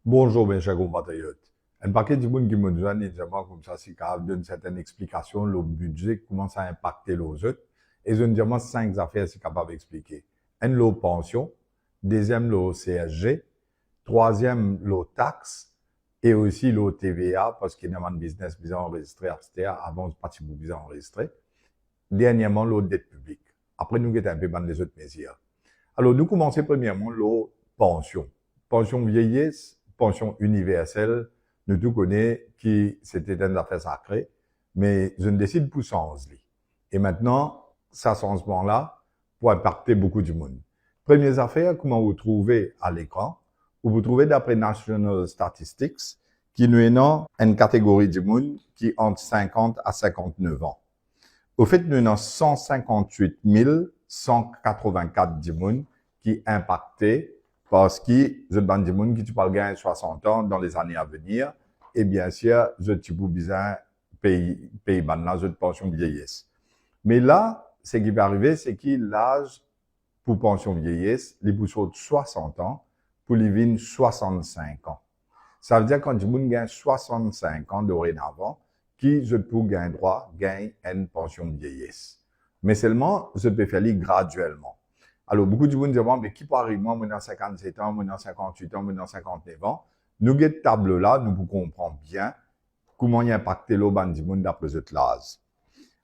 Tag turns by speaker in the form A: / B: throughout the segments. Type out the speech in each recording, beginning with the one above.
A: Bonjour, mes chers compatriotes. Un paquet de monde qui me donne évidemment comme ça, c'est capable d'une certaine explication, le budget, comment ça a impacté les autres. Et je ne dis 5 affaires, c'est capable d'expliquer. Un, le pension. Deuxième, le CSG. Troisième, le taxe. Et aussi le TVA, parce qu'il y a un business bien enregistré, etc. Avant, c'est pas si bien enregistré. Dernièrement, le dette publique. Après, nous, avons un peu les autres mesures. Alors, nous commençons premièrement, le pension. Pension vieillesse, pension universelle, nous tous connaissons qui c'était une affaire sacrée, mais je ne décide pour changer. Et maintenant, ça changement-là pour impacter beaucoup de monde. Première affaire, comment vous trouvez à l'écran, vous trouvez d'après National Statistics, qui nous est une catégorie de monde qui entre 50 à 59 ans. Au fait, nous avons 158 184 de monde qui impacté parce que je demande des gens qui tu parles gagner 60 ans dans les années à venir et bien sûr je tu peux bien payer maintenant je pension vieillesse. Mais là, ce qui va arriver, c'est que l'âge pour pension vieillesse, les pour 60 ans pour les vivre 65 ans. Ça veut dire quand tu gagne 65 ans dorénavant, qui je peux gagner droit gagne une pension vieillesse. Mais seulement je peux faire graduellement. Alors, beaucoup de gens disent, mais qui peut arriver, moi, dans 57 ans, moi, dans 58 ans, moi, dans 59 ans. Nous, cette table-là, nous comprenons bien comment il a impacté le ban du monde d'après cette l'âge.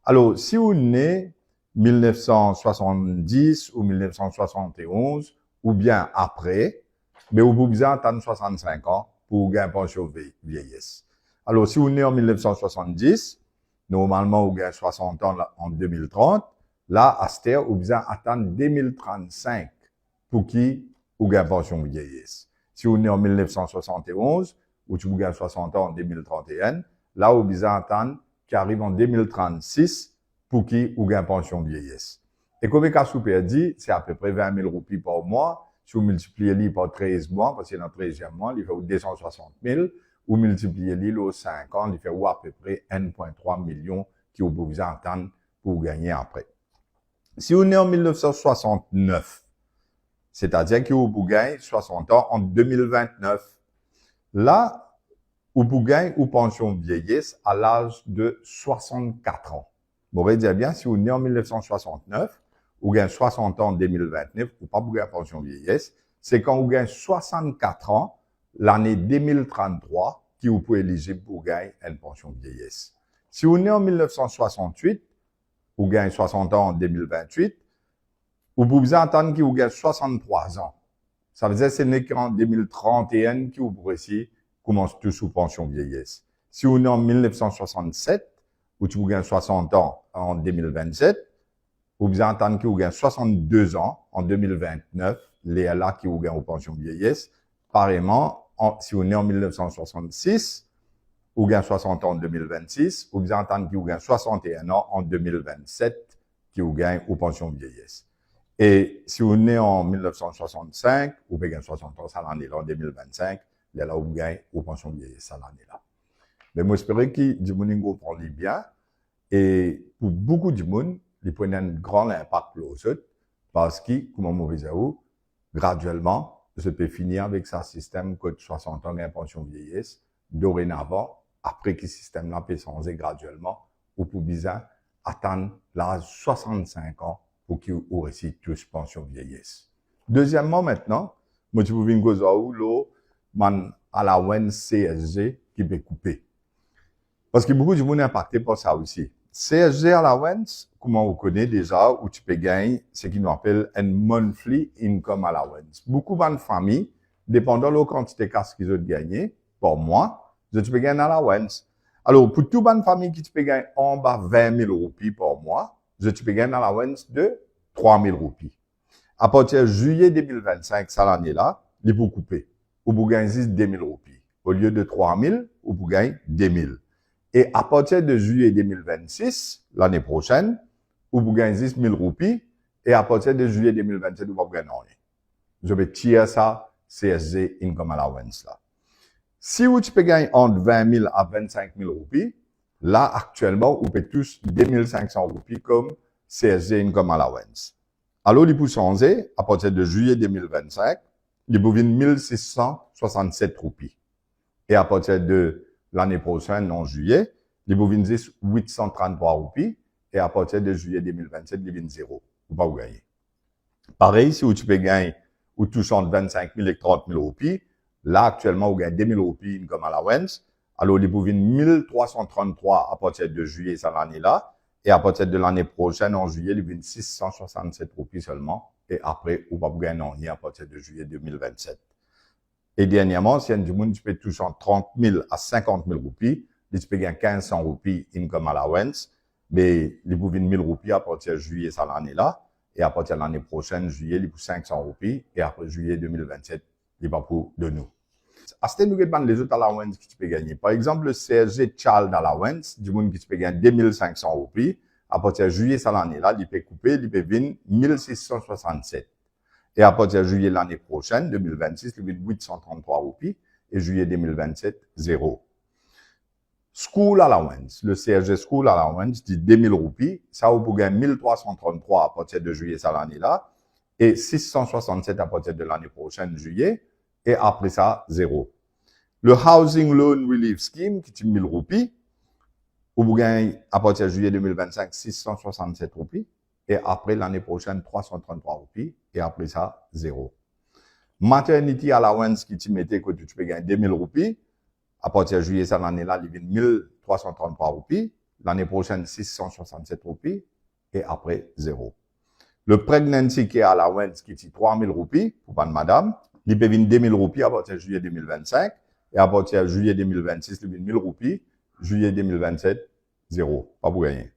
A: Alors, si vous né 1970 ou 1971, ou bien après, mais vous pouvez besoin attendre 65 ans pour gagner pension vieillesse. Alors, si vous né en 1970, normalement, vous gagnez 60 ans en 2030, là, à cette heure, vous besoin attendre 2035 pour qui vous gagnez pension vieillesse. Si vous né en 1971, ou tu vous gagnez 60 ans en 2031, là, vous besoin attendre qui arrive en 2036 pour qui vous gagnez pension vieillesse. Et comme le super dit, c'est à peu près 20 000 roupies par mois. Si vous multipliez par 13 mois, parce que dans le 13e mois, il fait 260 000, ou multipliez le 5 ans, il fait à peu près 1,3 million qui vous pouvez attendre pour gagner après. Si vous êtes en 1969, c'est-à-dire que vous pouvez gagner 60 ans en 2029, là, vous pouvez gagner une pension vieillesse à l'âge de 64 ans. Vous pouvez dire bien, si vous êtes en 1969, vous gagnez 60 ans en 2029, vous pas gagner pension vieillesse. C'est quand vous gagnez 64 ans, l'année 2033, qui vous pouvez éligible pour gagner une pension vieillesse. Si vous êtes en 1968, vous gagnez 60 ans en 2028, vous pouvez entendre que vous gagnez 63 ans. Ça veut dire que ce n'est qu'en 2031 que vous pourrez commencer tout sous pension vieillesse. Si vous êtes en 1967, ou tu vous gagnez 60 ans en 2027, vous pouvez entendre que vous gagnez 62 ans en 2029, les là qui vous gagnent aux pensions vieillesse. Pareillement, si vous êtes en 1966, vous gagnez 60 ans en 2026, vous pouvez entendre que vous gagnez 61 ans en 2027, qui vous gagnent aux pensions vieillesse. Et si vous êtes en 1965, vous pouvez gagner 60 ans, ça l'année-là, en 2025, là, vous gagnez aux pensions vieillesse, ça l'année-là. Mais moi, j'espère que du monde comprend bien. Et pour beaucoup de monde, ils prennent un grand impact pour les autres, parce que, comme on vous dit, graduellement, je peux finir avec ce système que 60 ans gagne pension vieillesse, dorénavant, après que ce système-là peut changer graduellement, ou pour bien attendre l'âge 65 ans pour qu'ils aient réussi tous pension vieillesse. Deuxièmement, maintenant, moi, je vous dis que man allowance CSG qui peut couper. Parce que beaucoup de monde est impacté par ça aussi. CSG allowance, comment vous connaissez déjà, où tu peux gagner ce qu'on appelle un monthly income allowance. Beaucoup de familles, dépendant de la quantité de cash qu'ils ont gagné, par mois, tu peux gagner un allowance. Alors, pour toute bonne famille qui peut gagner en bas 20 000 roupies par mois, tu peux gagner un allowance de 3 000 roupies. À partir de juillet 2025, ça l'année-là, il faut couper. Ou vous gagnez 2 000 roupies. Au lieu de 3 000, ou vous gagnez 2 000. Et à partir de juillet 2026, l'année prochaine, vous gagnez 10 000 roupies. Et à partir de juillet 2027, vous gagnez rien. Je vais tirer ça, CSG Income Allowance là. Si vous pouvez gagner entre 20 000 à 25 000 roupies, là, actuellement, vous pouvez tous 2 500 roupies comme CSG Income Allowance. Alors, il peut changer à partir de juillet 2025. il vous vient 1667 roupies. Et à partir de l'année prochaine, en juillet, il vous vient 833 roupies. Et à partir de juillet 2027, il vient 0. Vous pas vous gagner. Pareil, si vous peux gagner, ou touchant 25 000 et 30 000 roupies, là, actuellement, vous gagnez 2 000 roupies comme allowance. Alors, il vous vient 1333 à partir de juillet, cette année-là. Et à partir de l'année prochaine, en juillet, il vient 667 roupies seulement. Et après, vous va vous gagner rien à partir de juillet 2027. Et dernièrement, si il y a du monde qui peut toucher 30 000 à 50 000 roupies, il peut gagner 1500 roupies income allowance, mais il vous vient 1000 roupies à partir de juillet, cette année-là. Et à partir de l'année prochaine, juillet, il pour 500 roupies. Et après juillet 2027, il va pour de nous. À ce nous regardons les autres allowances qui tu peux gagner. Par exemple, le CSG Child Allowance, du monde qui tu peux gagner 2500 roupies. À partir de juillet, cette année-là, il peut couper, il peut venir 1667. Et à partir de juillet l'année prochaine, 2026, il vient 833 roupies. Et juillet 2027, 0. School Allowance, le CSG School Allowance dit 2000 roupies, ça vous pouvez gagner 1333 à partir de juillet cette année-là, et 667 à partir de l'année prochaine, juillet, et après ça, 0. Le Housing Loan Relief Scheme, qui est 1000 roupies, vous gagnez à partir de juillet 2025, 667 roupies, et après l'année prochaine, 333 roupies, et après ça, 0. Maternity Allowance, qui mettait que tu peux gagner 2000 roupies, à partir de juillet, cette année-là, il vient 1333 roupies. L'année prochaine, 667 roupies. Et après, 0. Le Pregnancy Care Allowance, qui est 3000 roupies, pour pas de madame, il peut venir 2000 roupies à partir de juillet 2025. Et à partir de juillet 2026, il vient 1000 roupies. Juillet 2027, 0. Pas pour gagner.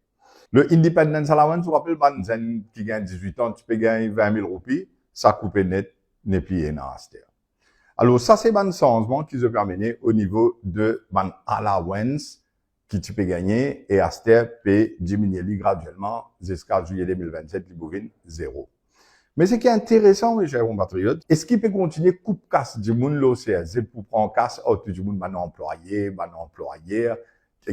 A: Le Independence Allowance, vous vous rappelez, man, qui gagne 18 ans, tu peux gagner 20 000 roupies. Ça coupe net, n'est plié dans la terre. Alors, ça, c'est un changement qui se permet au niveau de ban allowance qui tu peux gagner et Aster peut diminuer graduellement jusqu'à juillet 2027, il bovine 0. Mais ce qui est intéressant, mes chers compatriotes, est-ce qu'il peut continuer coupe casse du monde l'OCSG pour prendre casse au du monde, ban employé,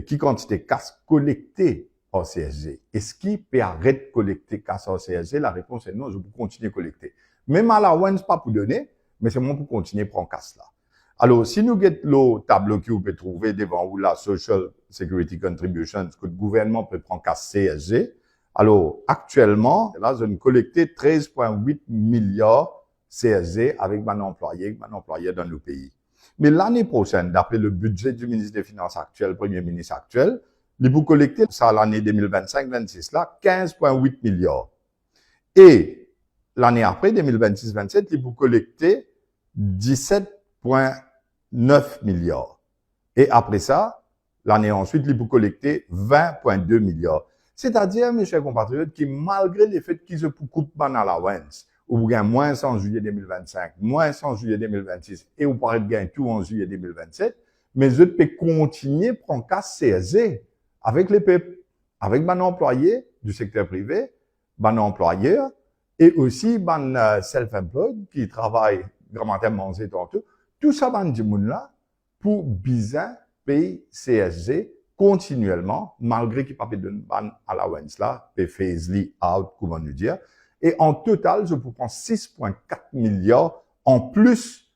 A: qui quantité casse collectée au CSG? Est-ce qu'il peut arrêter de collecter casse au CSG? La réponse est non, je peux continuer à collecter. Même allowance, pas pour donner, mais c'est moi pour continuer à prendre casse là. Alors, si nous avons le tableau que vous pouvez trouver devant vous, la Social Security Contributions, que le gouvernement peut prendre casse CSG, alors, actuellement, là, je collecté 13,8 milliards CSG avec mon employé dans le pays. Mais l'année prochaine, d'après le budget du ministre des Finances actuel, Premier ministre actuel, il vous collecter ça l'année 2025-26 là, 15,8 milliards. Et l'année après, 2026-27, il vous collecter 17,9 milliards. Et après ça, l'année ensuite, il vous collecter 20,2 milliards. C'est-à-dire, mes chers compatriotes, qui malgré les faits qu'ils se coupent ban allowance, ou vous gagnez moins en juillet 2025, moins en juillet 2026, et vous pourrez gagner tout en juillet 2027, mais je peux continuer à prendre casse CSG avec les peuples, avec mon employé du secteur privé, mon employeur, et aussi mon self-employed qui travaille grammairement tantôt. Tout ça, ban du monde là, pour bien payer CSG continuellement, malgré qu'il n'y a pas de ban allowance là, peut phase-li out, comment nous dire. Et en total, je peux prendre 6,4 milliards en plus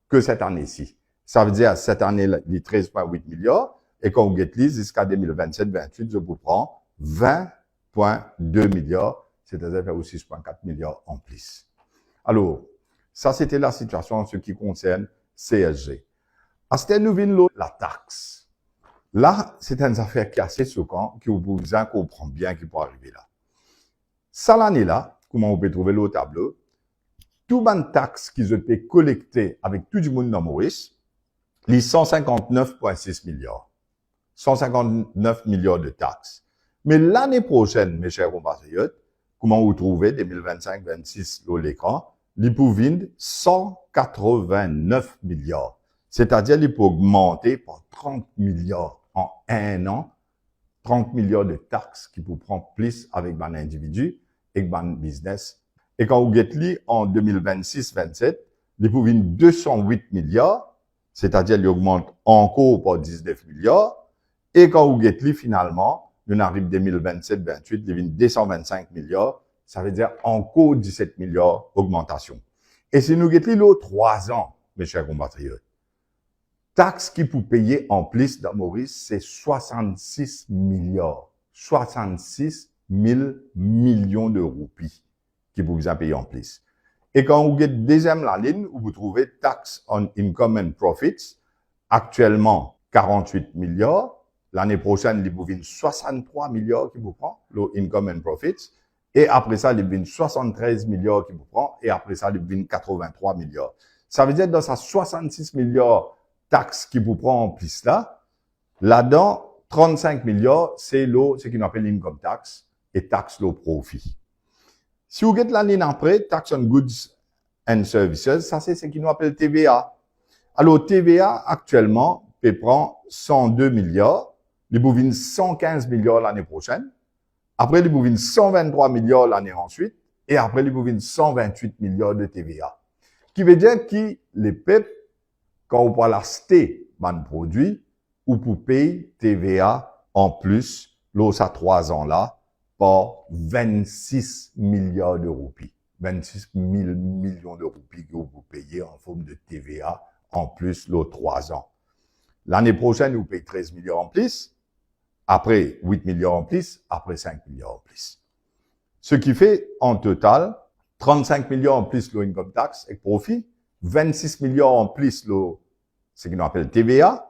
A: que cette année-ci. Ça veut dire, cette année, les 13,8 milliards, et quand vous get jusqu'à 2027-28, je peux prendre 20,2 milliards, c'est-à-dire faire aussi 6,4 milliards en plus. Alors, ça, c'était la situation en ce qui concerne CSG. À cette nouvelle, la taxe. Là, c'est une affaire qui est assez choquante, qui vous besoin comprendre bien qui peut arriver là. Ça, l'année-là, comment vous pouvez trouver le tableau, tout ban taxe qui se peut collecter avec tout du monde dans Maurice, les 159,6 milliards. 159 milliards de taxes. Mais l'année prochaine, mes chers compatriotes, comment vous trouvez 2025-26 sur l'écran, les pouvines 189 milliards. C'est-à-dire, il peut augmenter par 30 milliards en un an, 30 milliards de taxes qui peut prendre plus avec un individu et un business. Et quand vous gettez en 2026-27, il peut venir 208 milliards, c'est-à-dire, il augmente encore par 19 milliards. Et quand vous gettez finalement, nous arrivons 2027-28, il vient 225 milliards, ça veut dire encore 17 milliards augmentation. Et si nous regardons 3 ans, mes chers compatriotes, taxes qui pour payer en plus dans Maurice, c'est 66 milliards. 66 000 millions de roupies qui pour vous payer en plus. Et quand vous regardez deuxième la ligne, où vous trouvez tax on income and profits, actuellement 48 milliards. L'année prochaine, il vous vient 63 milliards qui vous prend, le income and profits. Et après ça, il vient 73 milliards qui vous prend. Et après ça, il vient 83 milliards. Ça veut dire dans sa 66 milliards taxes qui vous prend en plus là-dedans, 35 milliards, c'est ce qu'on appelle l'income tax et taxe le profit. Si vous regardez la ligne après, tax on goods and services, ça c'est ce qu'on appelle TVA. Alors, TVA, actuellement, peut prendre 102 milliards, il vous vient 115 milliards l'année prochaine, après il vous vient 123 milliards l'année ensuite, et après il vous vient 128 milliards de TVA. Qui veut dire que les peuples, quand vous parlez acheter un produit, ou pour payer TVA en plus, là, ça 3 ans là, par 26 milliards de roupies. 26 000 millions de roupies que vous payez en forme de TVA en plus, là, 3 ans. L'année prochaine, vous payez 13 milliards en plus, après 8 milliards en plus, après 5 milliards en plus. Ce qui fait, en total, 35 milliards en plus, le income tax et profit, 26 milliards en plus, ce qu'on appelle TVA,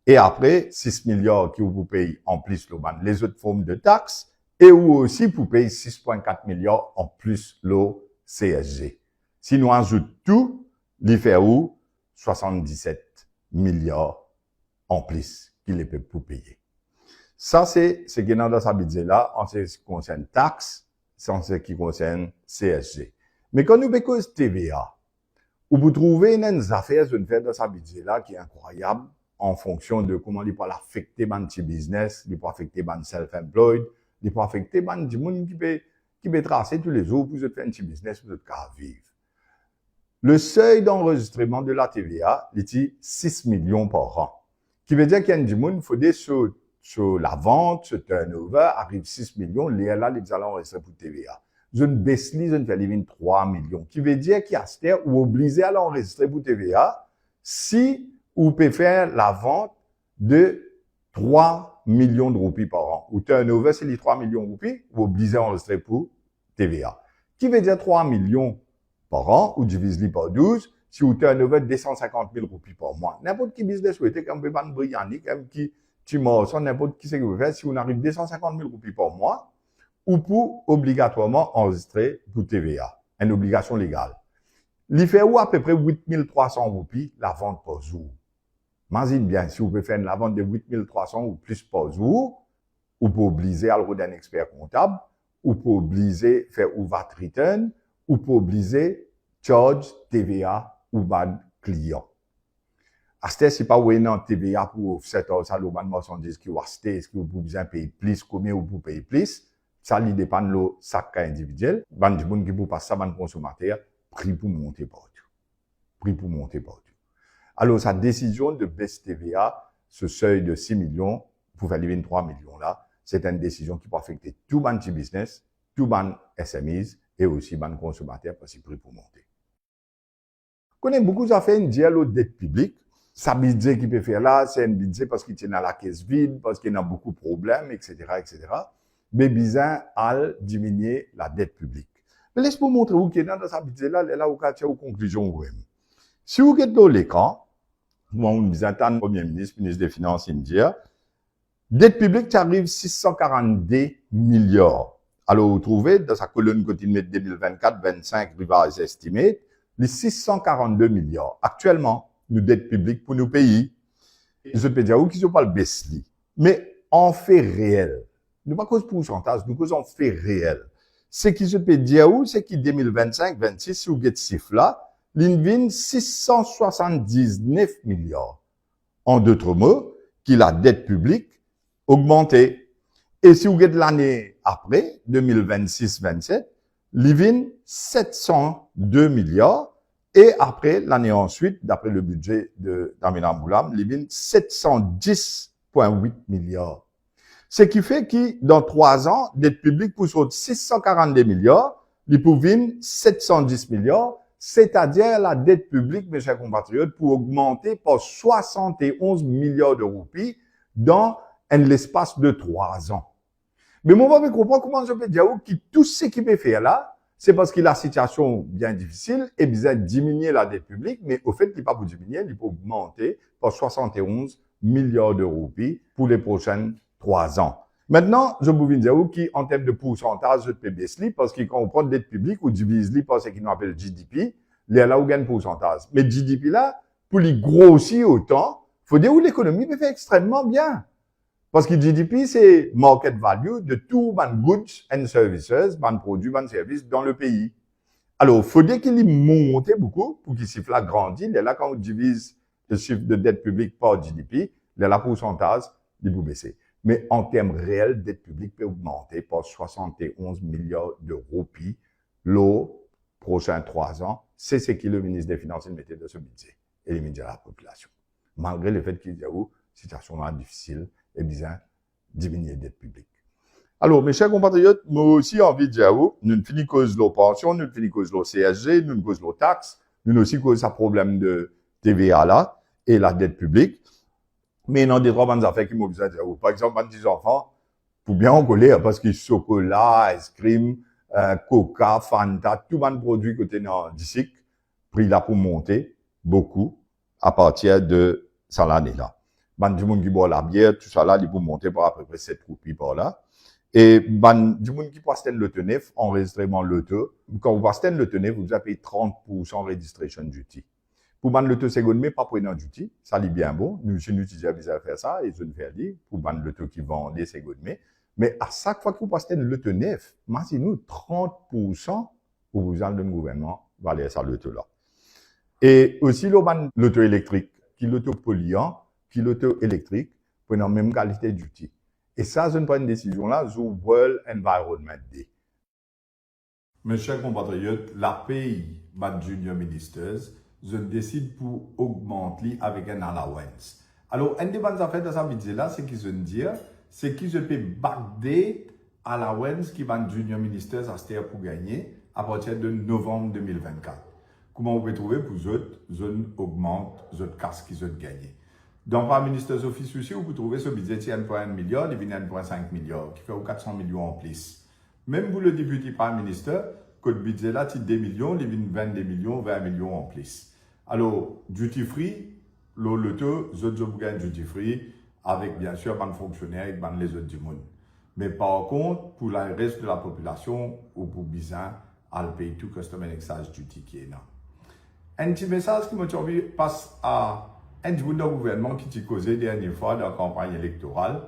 A: et après, 6 milliards qui vous payez en plus, les autres formes de taxes, et ou aussi, vous payez 6,4 milliards en plus, le CSG. Si nous ajoutons tout, il fait où? 77 milliards en plus qu'il est pour payer. Ça, c'est ce qui est dans sa budget là, en ce qui concerne taxes, en ce qui concerne CSG. Mais quand nous bécons TVA, où vous trouvez une affaire de faire dans sa budget là qui est incroyable en fonction de comment il peut affecter mon petit business, il peut affecter mon self-employed, il peut affecter mon petit monde qui peut tracer tous les jours pour faire un petit business, pour vivre. Le seuil d'enregistrement de la TVA, il est 6 millions par an. Qui veut dire qu'il y a un monde, il faut dire sur la vente, ce turnover, arrive 6 millions, là, ils allons enregistrer pour TVA. Je ne baisse je ne fais les 3 millions. Qui veut dire qu'il y a ce ou obligé à l'enregistrer pour TVA si vous pouvez faire la vente de 3 millions de roupies par an. Ou turnover, c'est les 3 millions de roupies, vous obligé à enregistrer pour TVA. Qui veut dire 3 millions par an, ou divise-les par 12, si vous turnover 250 000 roupies par mois. N'importe qui business vous êtes comme Béban Briani, comme qui, tu m'as, n'importe qui c'est que vous faites, si vous arrivez 250 000 roupies par mois, ou pour obligatoirement enregistrer pour TVA, une obligation légale. Il fait où à peu près 8 300 roupies la vente par jour. Imagine bien, si vous pouvez faire la vente de 8 300 ou plus par jour, ou pour obliger à le d'un expert comptable, ou pour obliger à faire ou VAT return, ou pour obliger charge TVA ou bad client. Acheter, c'est pas où non TVA pour cette ça le ban marchandise qui va acheter, est-ce que vous pouvez bien payer plus, combien vous pouvez payer plus. Ça, il dépend de chaque cas individuel. Ban du monde qui vous passe ça, ban consommateur, prix pour monter partout. Prix pour monter partout. Alors, sa décision de baisse TVA, ce seuil de 6 millions, pour faire les 23 millions là, c'est une décision qui peut affecter tout ban petit business, tout ban SMEs, et aussi ban consommateur parce que prix pour monter. On connaît beaucoup d'affaires, une dialogue aux dettes publiques. Sa budget qui peut faire là, c'est un budget parce qu'il tient dans la caisse vide, parce qu'il y a beaucoup de problèmes, etc., etc. Mais bizarre, à diminuer la dette publique. Mais laisse-moi montrer où qu'il est dans sa budget là, là où il y a une conclusion vous-même. Si vous êtes dans l'écran, vous attendez le Premier ministre, ministre des Finances indien, dette publique qui arrive 642 milliards. Alors, vous trouvez, dans sa colonne continue 2024-25, revised estimate, les 642 milliards. Actuellement, nous dette publique pour nos pays. Je peux dire, où qu'ils ont pas le baisse. Mais en fait réel, nous pas cause pourcentage, nous cause en fait réel. Ce qui se peut dire où, c'est qu'en 2025-26, si vous avez ce chiffre là, l'INVIN 679 milliards. En d'autres mots, qui la dette publique augmentée. Et si vous avez l'année après, 2026-27, l'INVIN 702 milliards. Et après, l'année ensuite, d'après le budget d'Amina Moulam, l'INVIN 710,8 milliards. Ce qui fait que dans 3 ans, dette publique pour sauter 642 milliards, il pour 710 milliards, c'est-à-dire la dette publique, mes chers compatriotes, pour augmenter par 71 milliards de roupies dans l'espace de 3 ans. Mais moi, je comprends comment je peux dire que tout ce qu'il peut faire là, c'est parce que la situation bien difficile et bien diminuer la dette publique, mais au fait, il n'est pas pour diminuer, il peut augmenter par 71 milliards de roupies pour les prochaines 3 ans. Maintenant, je vous dire qu'en termes de pourcentage de PBS, parce que quand on prend dette publique, on divise par ce qu'on appelle GDP, là où on gagne pourcentage. Mais GDP là, pour les grossir autant, faut dire où l'économie peut faire extrêmement bien. Parce que GDP, c'est market value de tout les goods and services, les produits, les services dans le pays. Alors, il faut dire qu'il monte beaucoup pour qu'il chiffre là grandit. Là, quand on divise le chiffre de dette publique par GDP, là, le pourcentage, il peut baisser. Mais en termes réels, dette publique peut augmenter par 71 milliards de roupies les prochains 3 ans. C'est ce que le ministre des Finances mettait dans ce budget et il dit à la population. Malgré le fait qu'il y a une situation là difficile, et bien, diminuer la dette publique. Alors, mes chers compatriotes, moi aussi, envie de dire, nous ne finissons cause de la pension, nous ne finissons cause de la CSG, nous ne cause de la taxe, nous aussi cause un problème de TVA là, et la dette publique. Mais il y a des trois bonnes affaires qui m'ont besoin de dire. Par exemple, des enfants, pour bien en colère, parce que chocolat, ice cream, coca, fanta, tout les produits côté dans d'ici, prix là pour monter beaucoup à partir de cette année-là. Du monde qui boit la bière, tout ça là, il peut monter par à peu près 7 roupies par là. Et du monde qui passe le tenef, enregistrement l'auto, quand vous passez le tenef, vous avez payé 30% registration duty. Pour ban l'auto seconde, mais pas pour duty, ça lit bien bon. Nous, si nous utilisons à faire ça, et je ne fais dire, pour ban l'auto qui vend des secondes, mais à chaque fois que vous passez le tenef, nous 30% pour vous en le gouvernement va aller ça l'auto là. Et aussi, l'auto électrique, qui l'auto polluant, qui l'auto électrique, pour la même qualité d'outil. Et ça, je ne prends une décision là, je World Environment Day. Mes chers compatriotes, la pays, junior ministers, je décide pour augmenter avec un allowance. Alors, une des bonnes affaires de ça vidéo là, c'est qu'ils se dire, c'est qu'ils se peut backday allowance qui va junior ministers à ce pour gagner à partir de novembre 2024. Comment vous pouvez trouver pour autres, zone augmente, autres casques qui ont gagné. Dans par Minister's Office aussi, vous pouvez trouver ce budget de 1,1 milliard, il vient 1,5 milliard, qui fait 400 millions en plus. Même pour le député Prime Minister, que le budget là, c'est 2 millions, il vient 22 millions, 20 millions en plus. Alors, duty free, l'auto, les autres gagnent duty free, avec bien sûr, les fonctionnaires et les autres du monde. Mais par contre, pour le reste de la population, ou pour bizarre, elle paye tout customer excise duty qui est là. Un petit message qui m'a envie passe à un petit gouvernement qui t'y causé dernière fois dans la campagne électorale.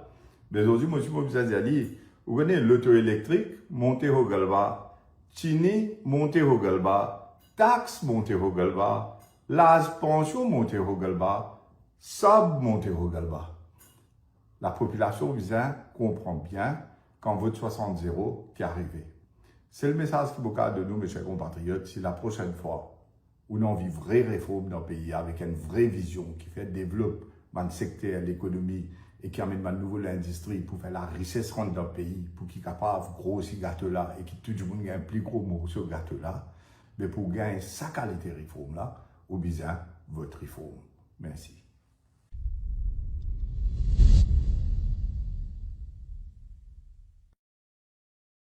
A: Mais aujourd'hui, moi, je me dire, vous connaissez l'auto électrique, montez au galba, chini, montez au galba, taxe, montez au galba, l'âge pension, montez au galba, sub, montez au galba. La population comprend bien qu'en vote 60-0 qui est arrivé. C'est le message qui vous de nous, mes chers compatriotes, si la prochaine fois, où on a une vraie réforme dans le pays avec une vraie vision qui fait développer le secteur, l'économie et qui amène une nouvelle industrie pour faire la richesse rendre dans le pays, pour qu'il soit capable de grossir ce gâteau-là et que tout le monde ait un plus gros morceau de gâteau-là, mais pour gagner sa qualité de réforme-là, ou bien votre réforme. Merci.